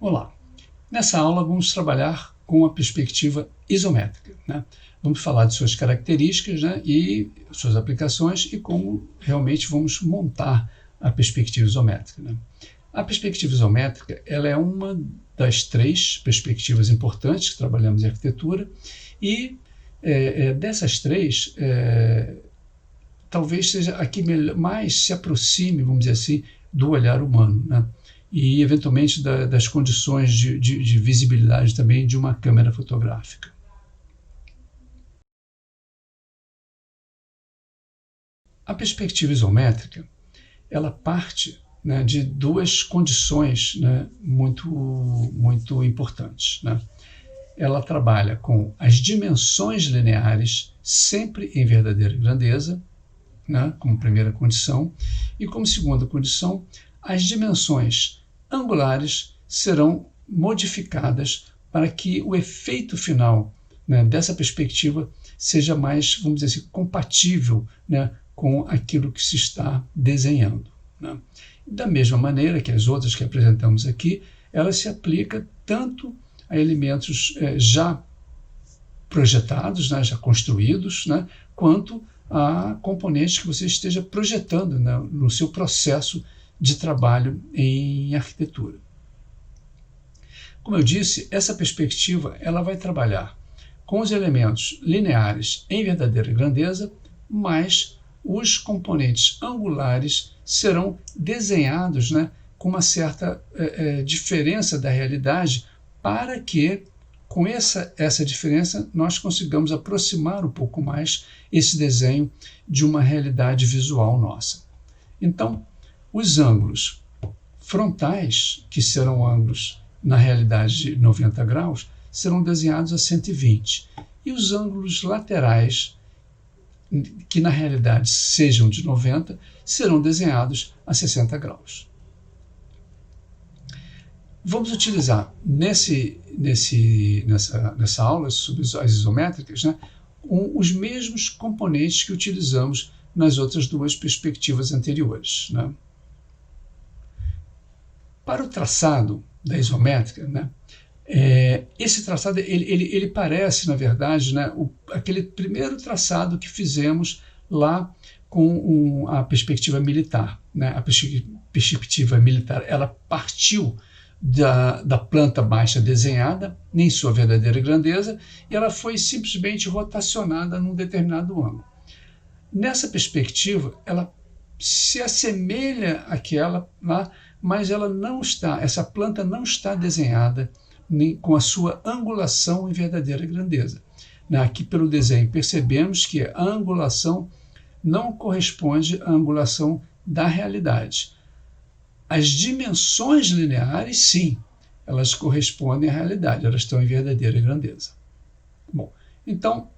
Olá! Nessa aula vamos trabalhar com a perspectiva isométrica, né? Vamos falar de suas características, né, e suas aplicações e como realmente vamos montar a perspectiva isométrica, né? A perspectiva isométrica ela é uma das três perspectivas importantes que trabalhamos em arquitetura e dessas três, talvez seja a que mais se aproxime, vamos dizer assim, do olhar humano, né? E eventualmente das condições de visibilidade também de uma câmera fotográfica. A perspectiva isométrica ela parte, né, de duas condições, né, muito importantes, né? Ela trabalha com as dimensões lineares sempre em verdadeira grandeza, né, como primeira condição, e como segunda condição, as dimensões angulares serão modificadas para que o efeito final, né, dessa perspectiva seja mais, vamos dizer assim, compatível, né, com aquilo que se está desenhando, né? Da mesma maneira que as outras que apresentamos aqui, ela se aplica tanto a elementos já projetados, né, já construídos, né, quanto a componentes que você esteja projetando, né, no seu processo de trabalho em arquitetura. Como eu disse, essa perspectiva ela vai trabalhar com os elementos lineares em verdadeira grandeza, mas os componentes angulares serão desenhados, né, com uma certa diferença da realidade para que, com essa diferença, nós consigamos aproximar um pouco mais esse desenho de uma realidade visual nossa. Então, os ângulos frontais, que serão ângulos na realidade de 90 graus, serão desenhados a 120. E os ângulos laterais, que na realidade sejam de 90, serão desenhados a 60 graus. Vamos utilizar nessa aula sobre as isométricas, né, os mesmos componentes que utilizamos nas outras duas perspectivas anteriores, né? Para o traçado da isométrica, né, esse traçado ele parece, na verdade, né, aquele primeiro traçado que fizemos lá com a perspectiva militar, né? A perspectiva militar ela partiu da planta baixa desenhada em sua verdadeira grandeza e ela foi simplesmente rotacionada num determinado ângulo. Nessa perspectiva, ela se assemelha àquela lá, mas ela não está, essa planta não está desenhada com a sua angulação em verdadeira grandeza. Aqui pelo desenho percebemos que a angulação não corresponde à angulação da realidade. As dimensões lineares, sim, elas correspondem à realidade, elas estão em verdadeira grandeza. Bom, então,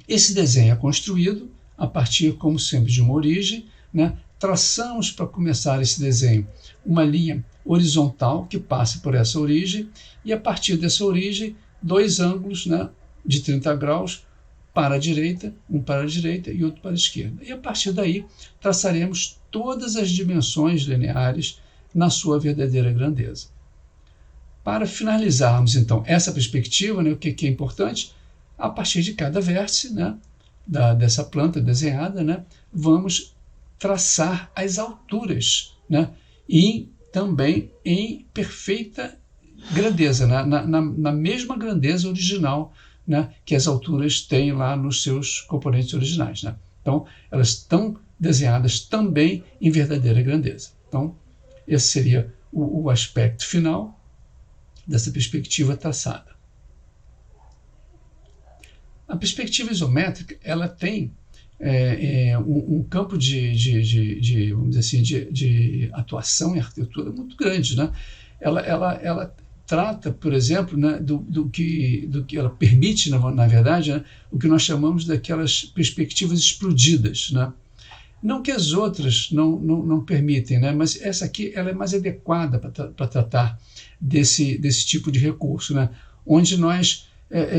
esse desenho é construído a partir, como sempre, de uma origem, né? Traçamos para começar esse desenho uma linha horizontal que passa por essa origem e a partir dessa origem, dois ângulos, né, de 30 graus para a direita, um para a direita e outro para a esquerda. E a partir daí, traçaremos todas as dimensões lineares na sua verdadeira grandeza. Para finalizarmos, então, essa perspectiva, né, o que é importante? A partir de cada vértice, né, dessa planta desenhada, né, vamos traçar as alturas, né, e também em perfeita grandeza, na mesma grandeza original, né, que as alturas têm lá nos seus componentes originais, né? Então, elas estão desenhadas também em verdadeira grandeza. Então, esse seria o aspecto final dessa perspectiva traçada. A perspectiva isométrica ela tem um campo vamos dizer assim, de atuação em arquitetura muito grande, né? Ela trata, por exemplo, né, do que ela permite, na verdade, né, o que nós chamamos daquelas perspectivas explodidas, né? Não que as outras não permitem, né, mas essa aqui ela é mais adequada para tratar desse tipo de recurso, né, onde nós,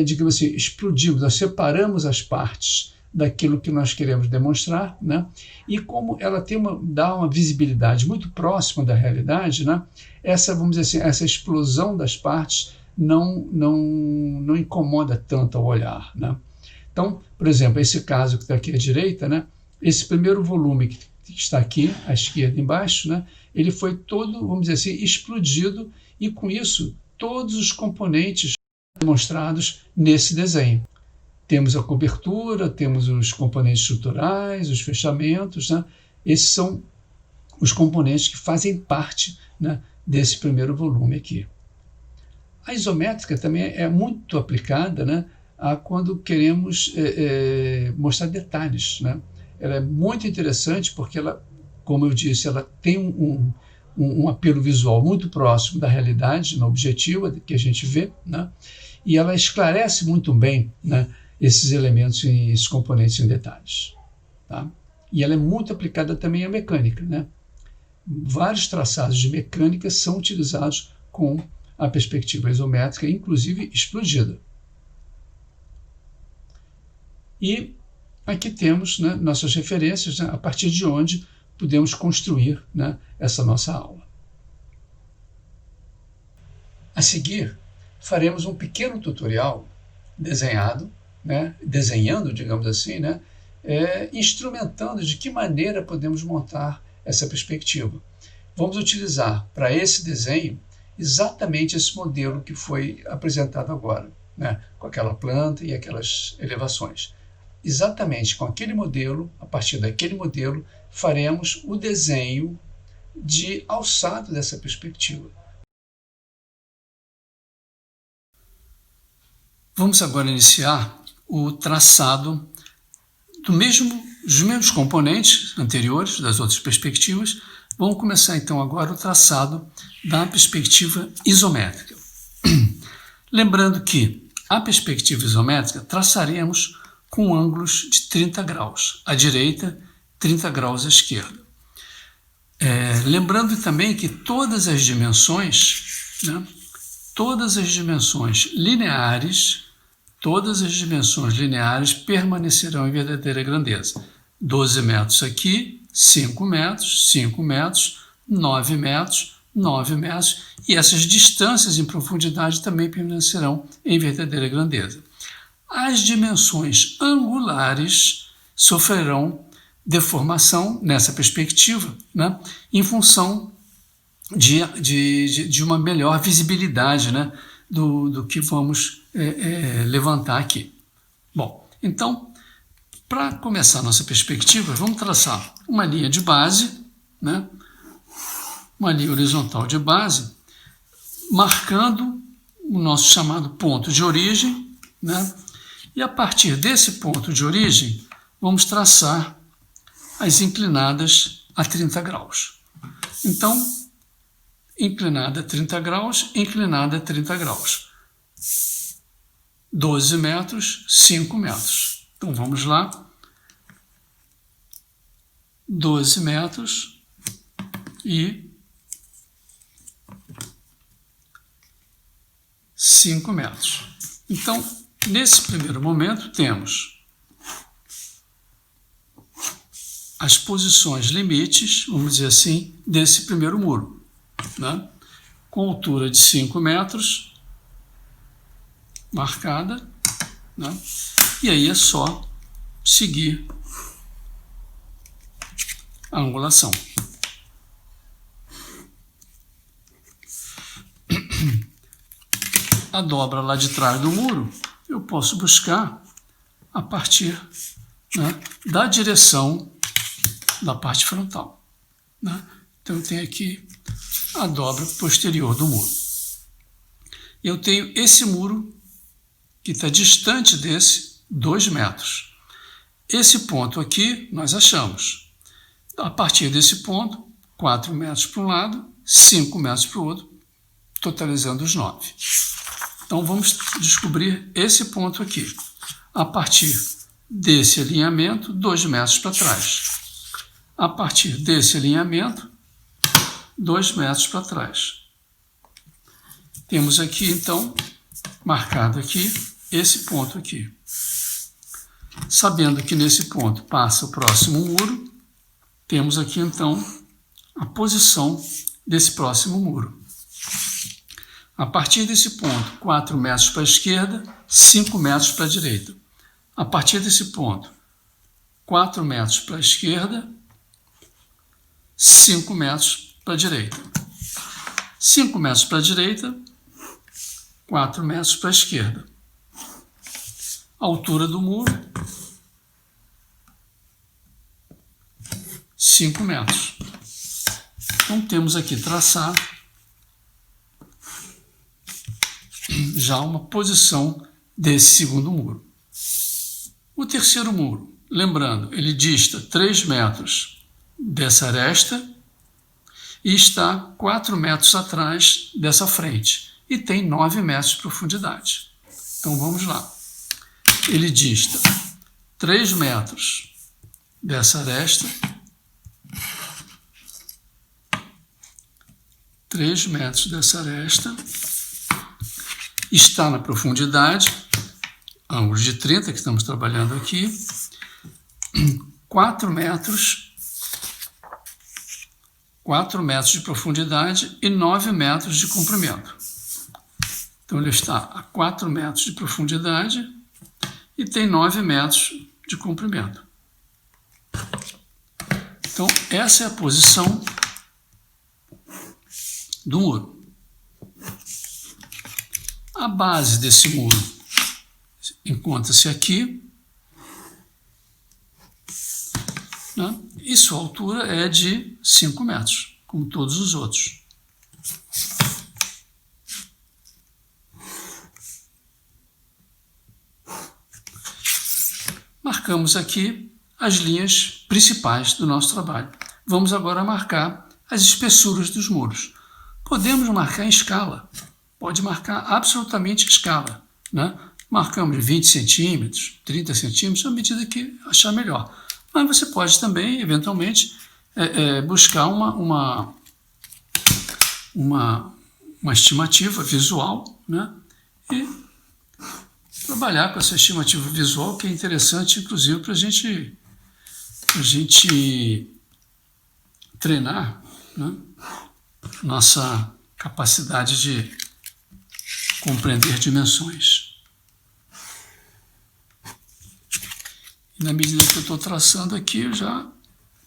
digamos assim, explodimos, nós separamos as partes daquilo que nós queremos demonstrar, né? E como ela dá uma visibilidade muito próxima da realidade, né? Vamos dizer assim, essa explosão das partes não incomoda tanto ao olhar, né? Então, por exemplo, esse caso que está aqui à direita, né? Esse primeiro volume que está aqui à esquerda embaixo, né? Ele foi todo, vamos dizer assim, explodido, e com isso todos os componentes demonstrados nesse desenho. Temos a cobertura, temos os componentes estruturais, os fechamentos, né? Esses são os componentes que fazem parte, né, desse primeiro volume aqui. A isométrica também é muito aplicada, né, a quando queremos mostrar detalhes, né? Ela é muito interessante porque ela, como eu disse, ela tem um apelo visual muito próximo da realidade, na objetiva que a gente vê, né? E ela esclarece muito bem, né, esses elementos e esses componentes em detalhes. Tá? E ela é muito aplicada também à mecânica, né? Vários traçados de mecânica são utilizados com a perspectiva isométrica, inclusive explodida. E aqui temos, né, nossas referências, né, a partir de onde podemos construir, né, essa nossa aula. A seguir, faremos um pequeno tutorial desenhando, digamos assim, né, instrumentando de que maneira podemos montar essa perspectiva. Vamos utilizar para esse desenho exatamente esse modelo que foi apresentado agora, né, com aquela planta e aquelas elevações. Exatamente com aquele modelo, a partir daquele modelo, faremos o desenho de alçado dessa perspectiva. Vamos agora iniciar o traçado dos mesmos componentes anteriores, das outras perspectivas. Vamos começar então agora o traçado da perspectiva isométrica. Lembrando que a perspectiva isométrica traçaremos com ângulos de 30 graus à direita, 30 graus à esquerda. Lembrando também que todas as dimensões, né, todas as dimensões lineares permanecerão em verdadeira grandeza. 12 metros aqui, 5 metros, 5 metros, 9 metros, 9 metros, e essas distâncias em profundidade também permanecerão em verdadeira grandeza. As dimensões angulares sofrerão deformação nessa perspectiva, né, em função de uma melhor visibilidade, né, do que vamos levantar aqui. Bom, então, para começar a nossa perspectiva, vamos traçar uma linha de base, né, uma linha horizontal de base, marcando o nosso chamado ponto de origem, né, e a partir desse ponto de origem, vamos traçar as inclinadas a 30 graus. Então, inclinada a 30 graus, inclinada a 30 graus. 12 metros, 5 metros. Então, vamos lá. 12 metros e 5 metros. Então, nesse primeiro momento, temos as posições limites, vamos dizer assim, desse primeiro muro, né? Com altura de 5 metros, marcada, né? E aí é só seguir a angulação. A dobra lá de trás do muro, eu posso buscar a partir, né, da direção da parte frontal, né? Então eu tenho aqui a dobra posterior do muro. Eu tenho esse muro que está distante desse 2 metros. Esse ponto aqui nós achamos. A partir desse ponto, 4 metros para um lado, 5 metros para o outro, totalizando os 9. Então vamos descobrir esse ponto aqui. A partir desse alinhamento, 2 metros para trás. A partir desse alinhamento, 2 metros para trás. Temos aqui, então, marcado aqui, esse ponto aqui. Sabendo que nesse ponto passa o próximo muro, temos aqui então a posição desse próximo muro. A partir desse ponto, 4 metros para a esquerda, 5 metros para a direita. A partir desse ponto, 4 metros para a esquerda, 5 metros para a direita. 5 metros para a direita, 4 metros para a esquerda. A altura do muro, 5 metros. Então temos aqui traçado já uma posição desse segundo muro. O terceiro muro, lembrando, ele dista 3 metros dessa aresta e está 4 metros atrás dessa frente e tem 9 metros de profundidade. Então vamos lá. Ele dista 3 metros dessa aresta, 3 metros dessa aresta, está na profundidade, ângulo de 30 que estamos trabalhando aqui, 4 metros de profundidade e 9 metros de comprimento. Então ele está a 4 metros de profundidade e tem 9 metros de comprimento. Então essa é a posição do muro. A base desse muro encontra-se aqui, né? E sua altura é de 5 metros, como todos os outros. Marcamos aqui as linhas principais do nosso trabalho. Vamos agora marcar as espessuras dos muros. Podemos marcar em escala, pode marcar absolutamente em escala, né? Marcamos 20 centímetros, 30 centímetros, à medida que achar melhor. Mas você pode também, eventualmente, buscar uma estimativa visual, né? E trabalhar com essa estimativa visual, que é interessante, inclusive, para a gente treinar, né, nossa capacidade de compreender dimensões. E na medida que eu estou traçando aqui, eu já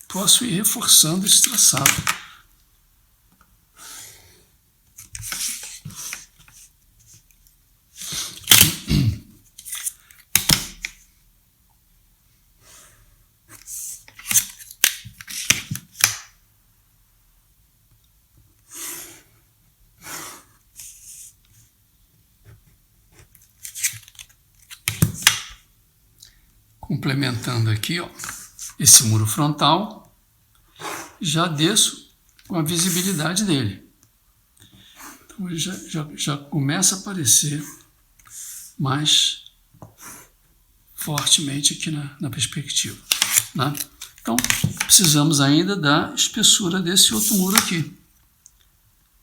posso ir reforçando esse traçado. Complementando aqui, ó, esse muro frontal, já desço com a visibilidade dele. Então ele já começa a aparecer mais fortemente aqui na perspectiva, né? Então precisamos ainda da espessura desse outro muro aqui,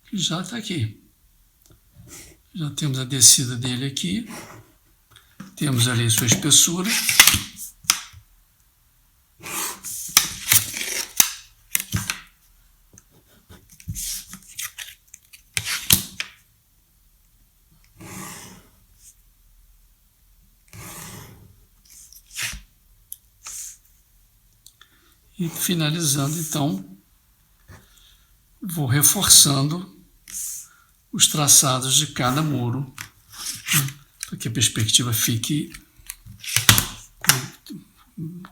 que já está aqui. Já temos a descida dele aqui, temos ali sua espessura. E finalizando, então, vou reforçando os traçados de cada muro, né, para que a perspectiva fique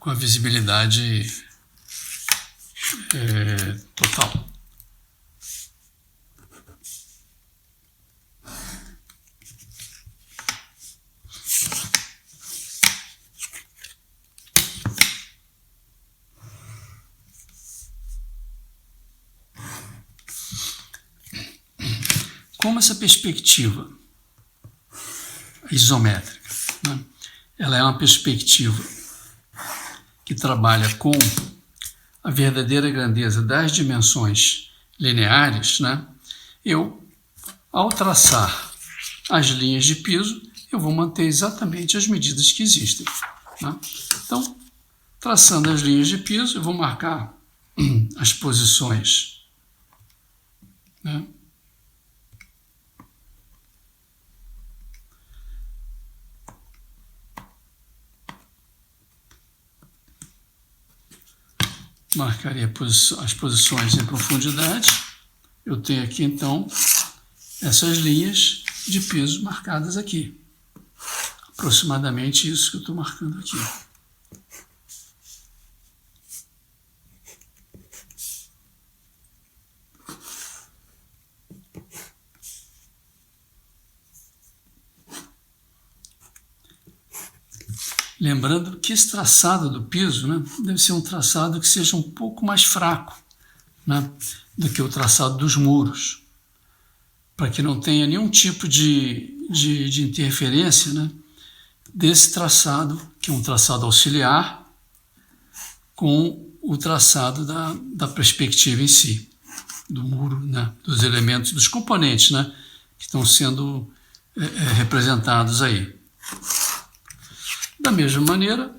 com a visibilidade total. Como essa perspectiva isométrica, né, ela é uma perspectiva que trabalha com a verdadeira grandeza das dimensões lineares, né, ao traçar as linhas de piso, eu vou manter exatamente as medidas que existem. Né? Então, traçando as linhas de piso, eu vou marcar as posições, né? Marcaria as posições em profundidade. Eu tenho aqui, então, essas linhas de piso marcadas aqui. Aproximadamente isso que eu estou marcando aqui. Lembrando que esse traçado do piso, né, deve ser um traçado que seja um pouco mais fraco, né, do que o traçado dos muros, para que não tenha nenhum tipo de interferência, né, desse traçado, que é um traçado auxiliar, com o traçado da perspectiva em si, do muro, né, dos elementos, dos componentes, né, que estão sendo representados aí. Da mesma maneira,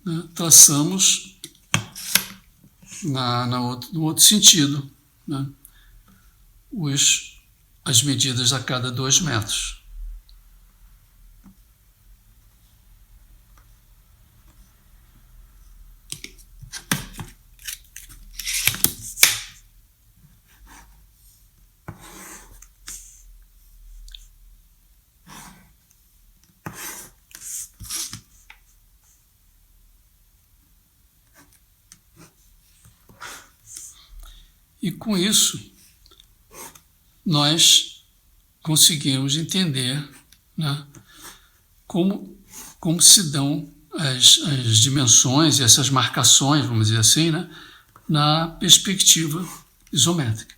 né, traçamos no outro sentido, né, as medidas a cada 2 metros. E com isso, nós conseguimos entender, né, como se dão as dimensões e essas marcações, vamos dizer assim, né, na perspectiva isométrica.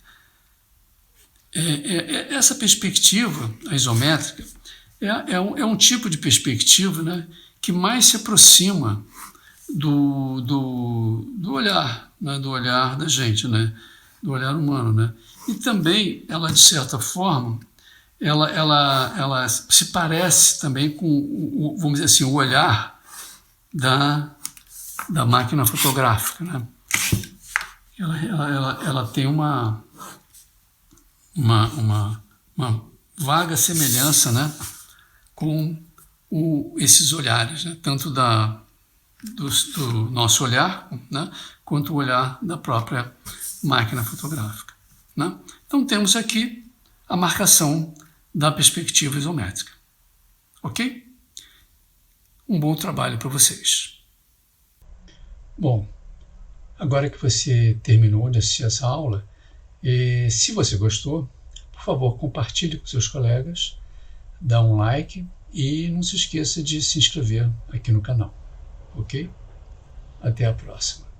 Essa perspectiva, a isométrica, é um tipo de perspectiva, né, que mais se aproxima do olhar, né, do olhar da gente, né, do olhar humano, né? E também ela, de certa forma, ela se parece também com vamos dizer assim, o olhar da máquina fotográfica, né? Ela tem uma vaga semelhança, né, com esses olhares, né, tanto do nosso olhar, né, quanto o olhar da própria máquina fotográfica, né? Então temos aqui a marcação da perspectiva isométrica. Ok? Um bom trabalho para vocês. Bom, agora que você terminou de assistir essa aula, se você gostou, por favor, compartilhe com seus colegas, dá um like e não se esqueça de se inscrever aqui no canal. Ok? Até a próxima.